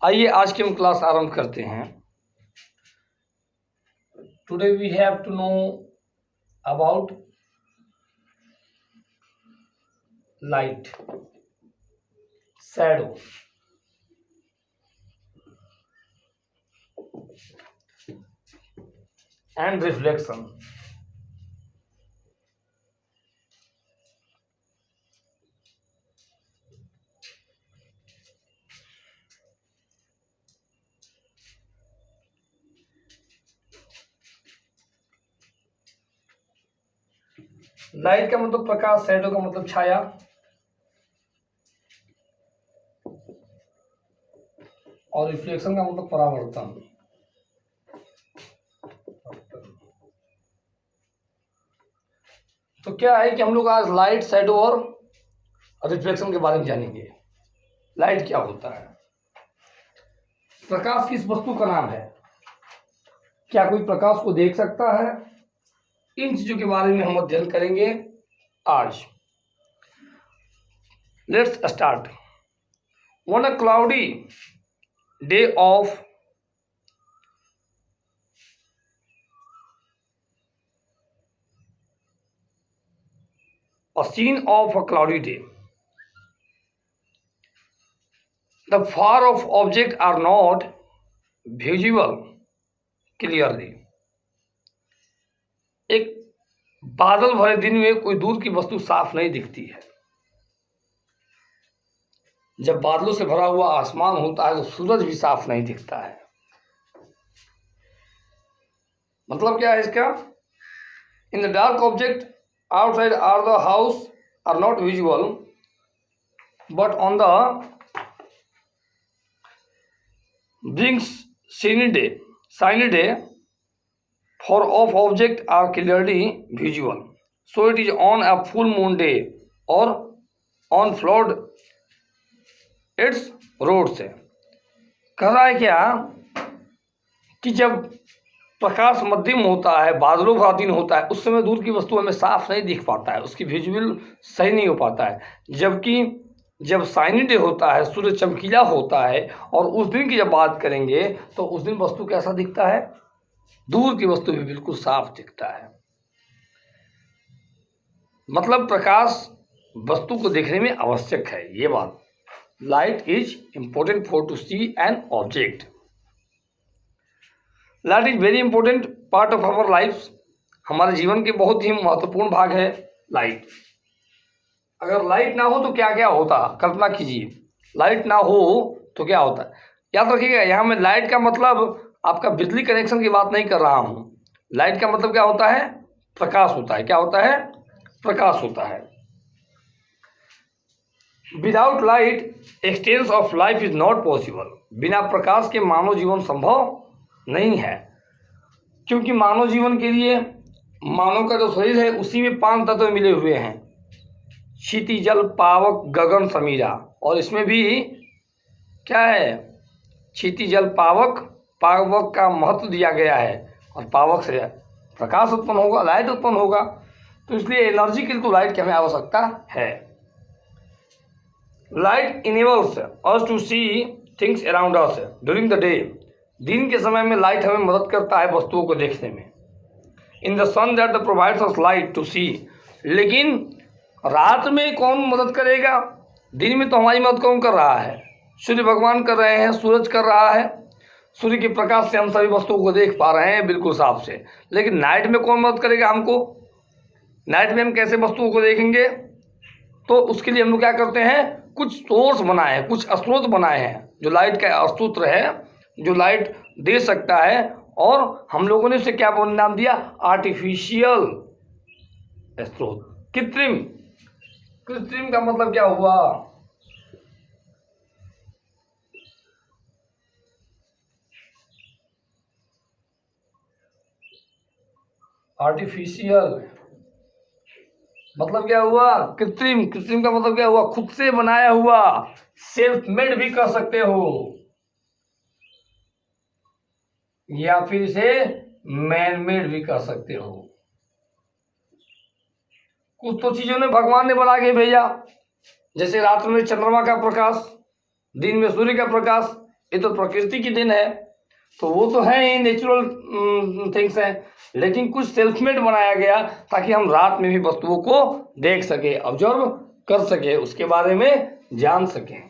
आइए आज की हम क्लास आरंभ करते हैं। Today we have to know about light, shadow. And reflection. Light का मतलब प्रकाश, शैडो का मतलब छाया, और रिफ्लेक्शन का मतलब परावर्तन। तो क्या है कि हम लोग आज लाइट, शैडो और रिफ्लेक्शन के बारे में जानेंगे। लाइट क्या होता है, प्रकाश किस वस्तु का नाम है, क्या कोई प्रकाश को देख सकता है, इन चीजों के बारे में हम अध्ययन करेंगे आज। Let's start. On a cloudy day of a scene of a cloudy day, the far off objects are not visible clearly. एक बादल भरे दिन में कोई दूर की वस्तु साफ नहीं दिखती है। जब बादलों से भरा हुआ आसमान होता है तो सूरज भी साफ नहीं दिखता है। मतलब क्या है इसका? In the dark object outside are the house are not visible, but on the brings shiny day, for of object are clearly visible. So it is on a full moon day or on flood its road से। कह रहा है क्या कि जब प्रकाश मध्यम होता है, बादलों भरा दिन होता है, उस समय दूर की वस्तु हमें साफ नहीं दिख पाता है, उसकी विजुअल सही नहीं हो पाता है। जबकि जब साइनी डे होता है, सूर्य चमकीला होता है, और उस दिन की जब बात करेंगे तो उस दिन वस्तु कैसा दिखता है? दूर की वस्तु भी बिल्कुल साफ दिखता है। मतलब प्रकाश वस्तु को देखने में आवश्यक है, ये बात। Light is important for to see an object. Light is very important part of our life. हमारे जीवन के बहुत ही महत्वपूर्ण भाग है लाइट। अगर लाइट ना हो तो क्या क्या होता, कल्पना कीजिए। लाइट ना हो तो क्या होता है? याद रखिएगा, यहाँ मैं लाइट का मतलब आपका बिजली कनेक्शन की बात नहीं कर रहा हूँ। लाइट का मतलब क्या होता है? प्रकाश होता है। क्या होता है? प्रकाश होता है। Without light expanse of life is not possible. बिना प्रकाश के मानव जीवन संभव नहीं है, क्योंकि मानव जीवन के लिए मानव का जो शरीर है उसी में 5 तत्व मिले हुए हैं: क्षिति, जल, पावक, गगन, समीरा। और इसमें भी क्या है? क्षिति, जल, पावक। पावक का महत्व दिया गया है, और पावक से प्रकाश उत्पन्न होगा, लाइट उत्पन्न होगा। तो इसलिए एनर्जी के लिए तो लाइट की हमें आवश्यकता है। Light enables us to see things around us during the day. दिन के समय में लाइट हमें मदद करता है वस्तुओं को देखने में। In the sun that the provides us light to see. लेकिन रात में कौन मदद करेगा? दिन में तो हमारी मदद कौन कर रहा है? सूर्य भगवान कर रहे हैं, सूरज कर रहा है। सूर्य के प्रकाश से हम सभी वस्तुओं को देख पा रहे हैं बिल्कुल साफ से। लेकिन नाइट में कौन मदद करेगा हमको? नाइट में हम कैसे वस्तुओं को देखेंगे? तो उसके लिए हम लोग क्या करते हैं? कुछ सोर्स बनाए हैं, कुछ स्रोत बनाए हैं, जो लाइट का स्रोत है, जो लाइट दे सकता है। और हम लोगों ने उसे क्या नाम दिया? आर्टिफिशियल स्रोत, कृत्रिम। कृत्रिम का मतलब क्या हुआ? आर्टिफिशियल मतलब क्या हुआ? कृत्रिम। कृत्रिम का मतलब क्या हुआ? खुद से बनाया हुआ, सेल्फ मेड भी कर सकते हो, या फिर इसे मैन मेड भी कर सकते हो। कुछ तो चीजों ने भगवान ने बना के भेजा, जैसे रात में चंद्रमा का प्रकाश, दिन में सूर्य का प्रकाश, ये तो प्रकृति की देन है, तो वो तो है ही, नेचुरल थिंग्स हैं, लेकिन कुछ सेल्फ मेड बनाया गया ताकि हम रात में भी वस्तुओं को देख सके, ऑब्जर्व कर सके, उसके बारे में जान सकें।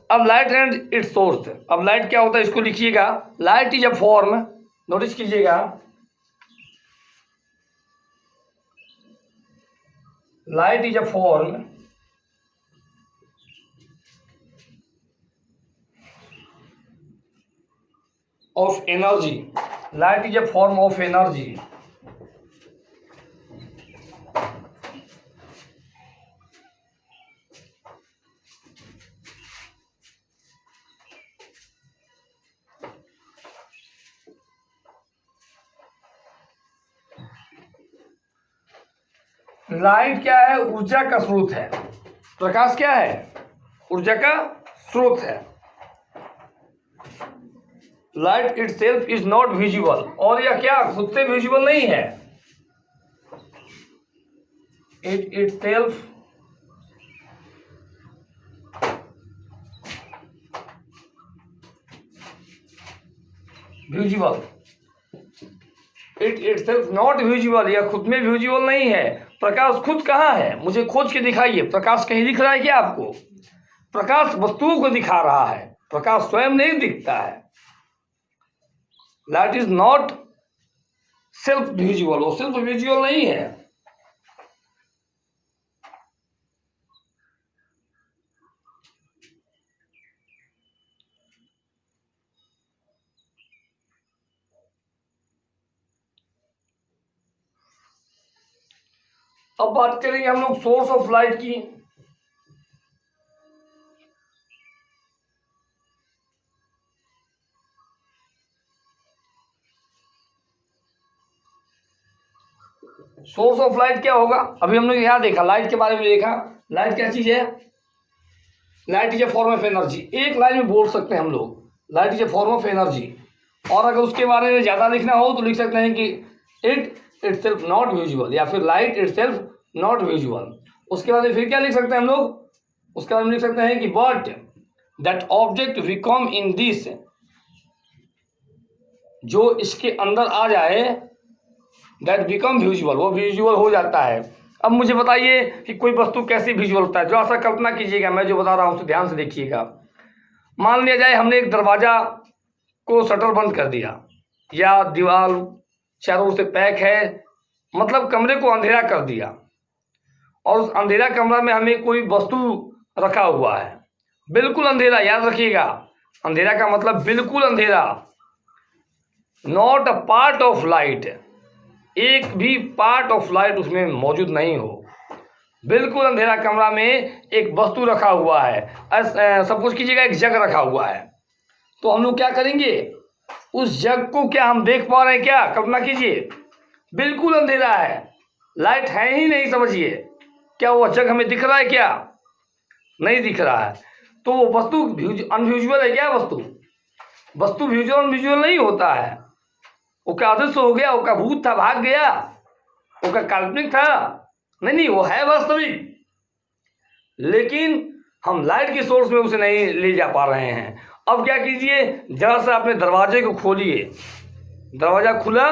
अब लाइट एंड इट्स सोर्स, अब लाइट क्या होता है इसको लिखिएगा। Light is a form, notice कीजिएगा, light is a form of energy, light is a form of energy, light क्या है, ऊर्जा का स्रोत है, प्रकाश क्या है, ऊर्जा का स्रोत है। Light itself is not visible, और यह क्या खुद से विजिबल नहीं है, it itself visible, it itself not visible, यह खुद में विजिबल नहीं है। प्रकाश खुद कहाँ है, मुझे खोज के दिखाइए, प्रकाश कहीं दिख रहा है क्या आपको? प्रकाश वस्तुओं को दिखा रहा है, प्रकाश स्वयं नहीं दिखता है। Light is not self visible, वो सेल्फ विजिबल नहीं है। अब बात करेंगे हम लोग सोर्स ऑफ लाइट की। सोर्स ऑफ लाइट क्या होगा, अभी हम लोग यहाँ देखा, लाइट के बारे में देखा। लाइट क्या चीज है, light is a form of energy, एक लाइन में बोल सकते हैं हम लोग, light is a form of energy. और अगर उसके बारे में ज़्यादा लिखना हो तो लिख सकते हैं कि इट इटसेल्फ नॉट विजुअल, या फिर लाइट इटसेल्फ नॉट विजुअल। उसके बाद फिर क्या लिख सकते हैं हम लोग, उसके बाद में लिख सकते हैं कि but that object become in this, जो इसके अंदर आ जाए, दैट बिकम विजुअल, वो विजुअल हो जाता है। अब मुझे बताइए कि कोई वस्तु कैसे विजुअल होता है, जो ऐसा कल्पना कीजिएगा, मैं जो बता रहा हूँ उसे ध्यान से देखिएगा। मान लिया जाए हमने एक दरवाजा को शटर बंद कर दिया, या दीवार चारों ओर से पैक है, मतलब कमरे को अंधेरा कर दिया, और उस अंधेरा कमरा में हमें कोई वस्तु रखा हुआ है, बिल्कुल अंधेरा, याद रखिएगा, अंधेरा का मतलब बिल्कुल अंधेरा, not a part of light, एक भी पार्ट ऑफ लाइट उसमें मौजूद नहीं हो, बिल्कुल अंधेरा कमरा में एक वस्तु रखा हुआ है। सपोज कीजिएगा एक जग रखा हुआ है, तो हम लोग क्या करेंगे, उस जग को क्या हम देख पा रहे हैं क्या, कल्पना कीजिए, बिल्कुल अंधेरा है, लाइट है ही नहीं, समझिए, क्या वो जग हमें दिख रहा है क्या, नहीं दिख रहा है। तो वो वस्तु अनविजुअल है क्या, वस्तु विजुअल नहीं होता है, वो क्या अदृश्य हो गया, वो क्या भूत था भाग गया, वो क्या काल्पनिक था, नहीं, वो है वास्तविक, लेकिन हम लाइट की सोर्स में उसे नहीं ले जा पा रहे हैं। अब क्या कीजिए, जरा सा अपने दरवाजे को खोलिए, दरवाजा खुला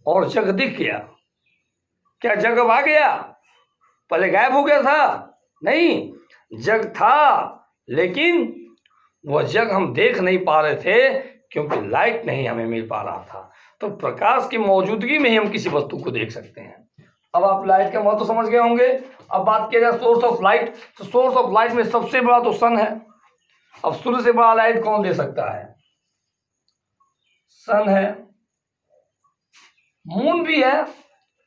और जग दिख गया, क्या जग अब आ गया, पहले गायब हो गया था, नहीं, जग था, लेकिन वह जग हम देख नहीं पा रहे थे क्योंकि लाइट नहीं हमें मिल पा रहा था। तो प्रकाश की मौजूदगी में ही हम किसी वस्तु को देख सकते हैं। अब आप लाइट का महत्व समझ गए होंगे। अब बात किया जाए सोर्स ऑफ लाइट, तो सोर्स ऑफ लाइट में सबसे बड़ा तो सन है। अब सूर्य से बड़ा लाइट कौन दे सकता है, सन है, मून भी है,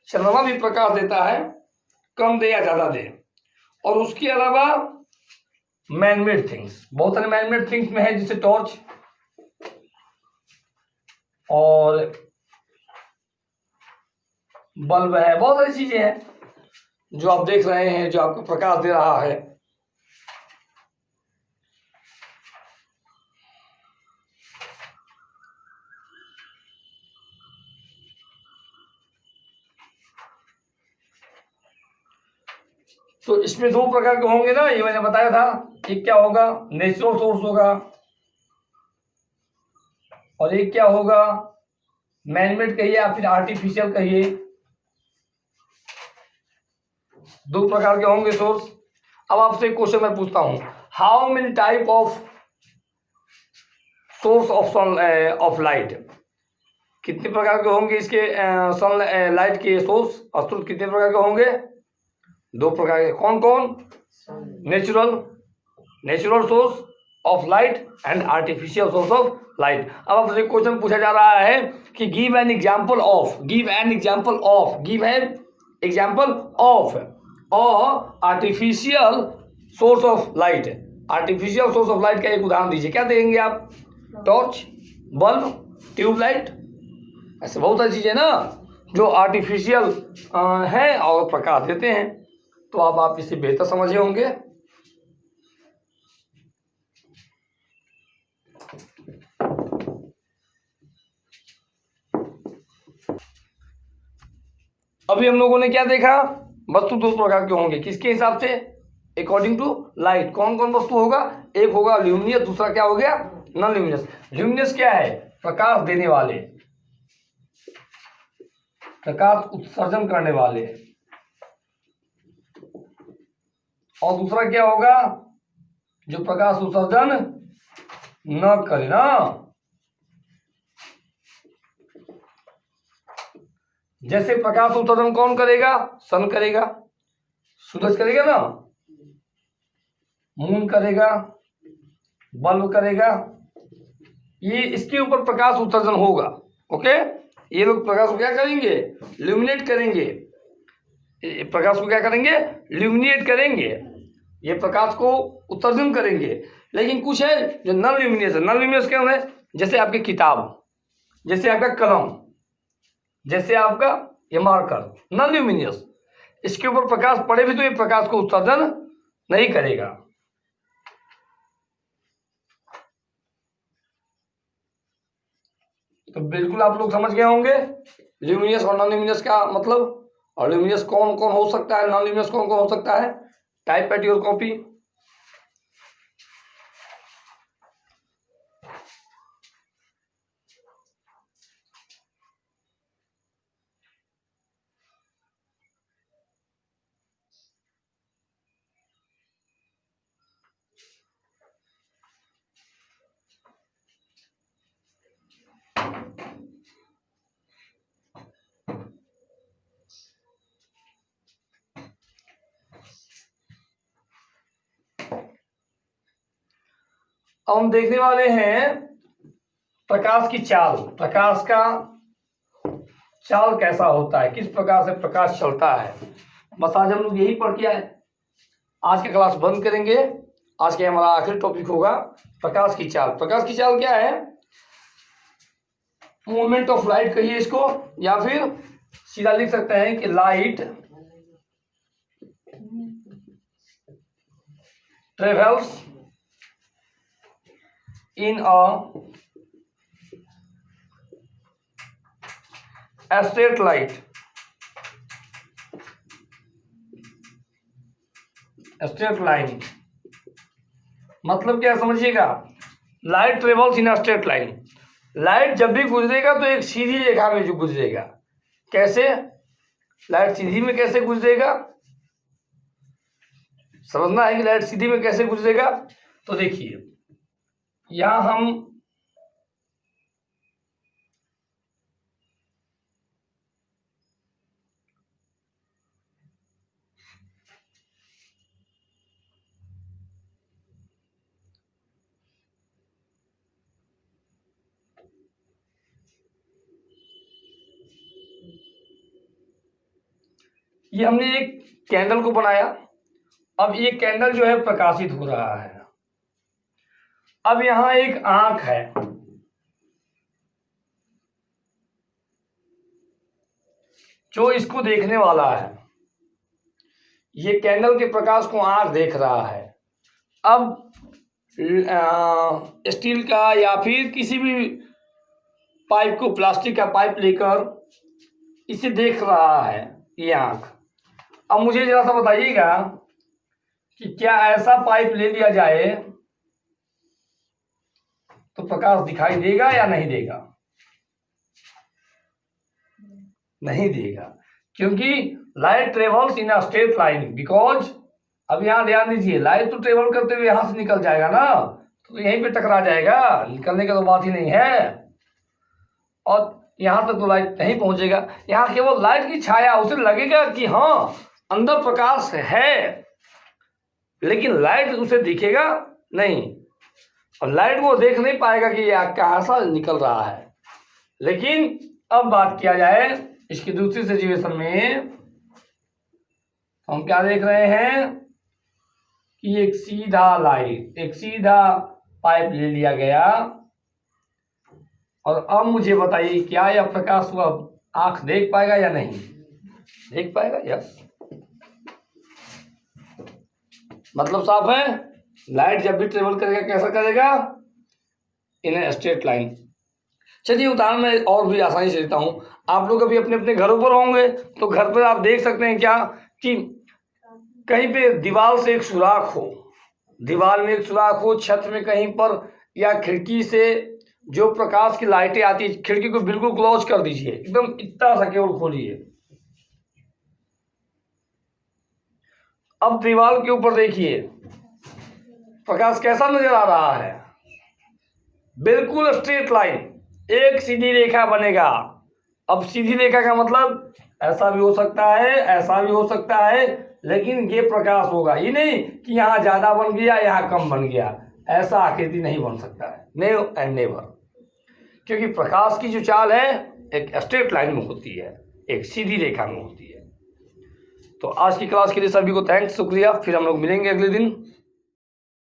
चंद्रमा भी प्रकाश देता है, कम दे या ज्यादा दे। और उसके अलावा मैनमेड थिंग्स, बहुत सारे मैनमेड थिंग्स में है, जैसे टॉर्च और बल्ब है, बहुत सारी चीजें हैं जो आप देख रहे हैं, जो आपको प्रकाश दे रहा है। तो इसमें दो प्रकार के होंगे ना, ये मैंने बताया था। एक क्या होगा, नेचुरल सोर्स होगा, और एक क्या होगा, मैनमेड कहिए या फिर आर्टिफिशियल कहिए। दो प्रकार के होंगे सोर्स। अब आपसे एक क्वेश्चन मैं पूछता हूं, how many type of source of son of light, कितने प्रकार के होंगे इसके सन लाइट के सोर्स और स्रोत कितने प्रकार के होंगे? दो प्रकार के। कौन कौन? Natural source of light and artificial source of light. अब आपसे क्वेश्चन पूछा जा रहा है कि give an example of artificial source of light. Artificial source of light का एक उदाहरण दीजिए। क्या देंगे आप? टॉर्च, बल्ब, ट्यूबलाइट, ऐसे बहुत सारी चीजें ना जो आर्टिफिशियल है और प्रकाश देते हैं। तो अब आप इसे बेहतर समझे होंगे। अभी हम लोगों ने क्या देखा? वस्तु दो प्रकार के होंगे, किसके हिसाब से? अकॉर्डिंग टू लाइट। कौन कौन वस्तु होगा? एक होगा ल्यूमिनियस, दूसरा क्या हो गया? Non luminous. ल्यूमिनियस क्या है? प्रकाश देने वाले, प्रकाश उत्सर्जन करने वाले। और दूसरा क्या होगा? जो प्रकाश उत्सर्जन न करे ना। जैसे प्रकाश उत्सर्जन कौन करेगा? सन करेगा, सूरज करेगा ना, मून करेगा, बल्ब करेगा। ये इसके ऊपर प्रकाश उत्सर्जन होगा। ओके, ये लोग प्रकाश को क्या करेंगे? ल्यूमिनेट करेंगे। प्रकाश को क्या करेंगे? ल्यूमिनेट करेंगे। ये प्रकाश को उत्सर्जन करेंगे। लेकिन कुछ है जो नॉन ल्यूमिनियस है। नॉन ल्यूमिनियस क्या है? जैसे आपकी किताब, जैसे आपका कलम, जैसे आपका ये मार्कर, नॉन ल्यूमिनियस। इसके ऊपर प्रकाश पड़े भी तो ये प्रकाश को उत्सर्जन नहीं करेगा। तो बिल्कुल आप लोग समझ गए होंगे ल्यूमिनियस और नॉन ल्यूमिनियस का मतलब। और ल्यूमिनियस कौन कौन हो सकता है, नॉन ल्यूमिनियस कौन कौन हो सकता है। Type at your copy. अब हम देखने वाले हैं प्रकाश की चाल। प्रकाश का चाल कैसा होता है, किस प्रकार से प्रकाश चलता है। बस आज हम लोग यही पढ़ के आए। आज का क्लास बंद करेंगे। आज का हमारा आखिरी टॉपिक होगा प्रकाश की चाल। प्रकाश की चाल क्या है? मूवमेंट ऑफ लाइट कहिए इसको, या फिर सीधा लिख सकते हैं कि light travels in a straight light, straight line. मतलब क्या समझिएगा? Light travels in a straight line. Light जब भी गुजरेगा तो एक सीधी रेखा में जो गुजरेगा। कैसे? लाइट सीधी में कैसे गुजरेगा? समझना है कि लाइट सीधी में कैसे गुजरेगा। तो देखिए, यहां हम ये हमने एक कैंडल को बनाया। अब ये कैंडल जो है प्रकाशित हो रहा है। अब यहां एक आंख है, जो इसको देखने वाला है। ये कैंडल के प्रकाश को आंख देख रहा है। अब स्टील का या फिर किसी भी पाइप को, प्लास्टिक का पाइप लेकर इसे देख रहा है ये आंख। अब मुझे जरा सा बताइएगा कि क्या ऐसा पाइप ले लिया जाए तो प्रकाश दिखाई देगा या नहीं देगा? नहीं देगा, क्योंकि light travels in a straight line because, अब यहां ध्यान दीजिए, लाइट तो ट्रेवल करते हुए यहां से निकल जाएगा ना, तो यहीं पे टकरा जाएगा, निकलने का तो बात ही नहीं है। और यहां तक तो लाइट नहीं पहुंचेगा, यहां केवल लाइट की छाया, उसे लगेगा कि हाँ अंदर प्रकाश है, लेकिन लाइट उसे दिखेगा नहीं, और लाइट वो देख नहीं पाएगा कि यह कैसा निकल रहा है। लेकिन अब बात किया जाए इसकी दूसरी सिचुएशन में, हम क्या देख रहे हैं कि एक सीधा लाइट, एक सीधा पाइप ले लिया गया, और अब मुझे बताइए क्या यह प्रकाश वह आंख देख पाएगा या नहीं देख पाएगा? यस, मतलब साफ है, लाइट जब भी ट्रेवल करेगा कैसा करेगा? इन ए स्ट्रेट लाइन। चलिए उदाहरण मैं और भी आसानी से देता हूं। आप लोग अभी अपने अपने घरों पर होंगे, तो घर पर आप देख सकते हैं क्या कि कहीं पे दीवार से एक सुराख हो, दीवार में एक सुराख हो, छत में कहीं पर, या खिड़की से जो प्रकाश की लाइटें आती है, खिड़की को बिल्कुल क्लोज कर दीजिए, एकदम इतना सा केवल खोलिए। अब दीवार के ऊपर देखिए प्रकाश कैसा नजर आ रहा है? बिल्कुल स्ट्रेट लाइन, एक सीधी रेखा बनेगा। अब सीधी रेखा का मतलब ऐसा भी हो सकता है, ऐसा भी हो सकता है, लेकिन ये प्रकाश होगा, ये नहीं कि यहाँ ज्यादा बन गया यहाँ कम बन गया, ऐसा आकृति नहीं बन सकता है, नेव एंड नेवर। क्योंकि प्रकाश की जो चाल है एक स्ट्रेट लाइन में होती है, एक सीधी रेखा में होती है। तो आज की क्लास के लिए सभी को थैंक्स, शुक्रिया। फिर हम लोग मिलेंगे अगले दिन।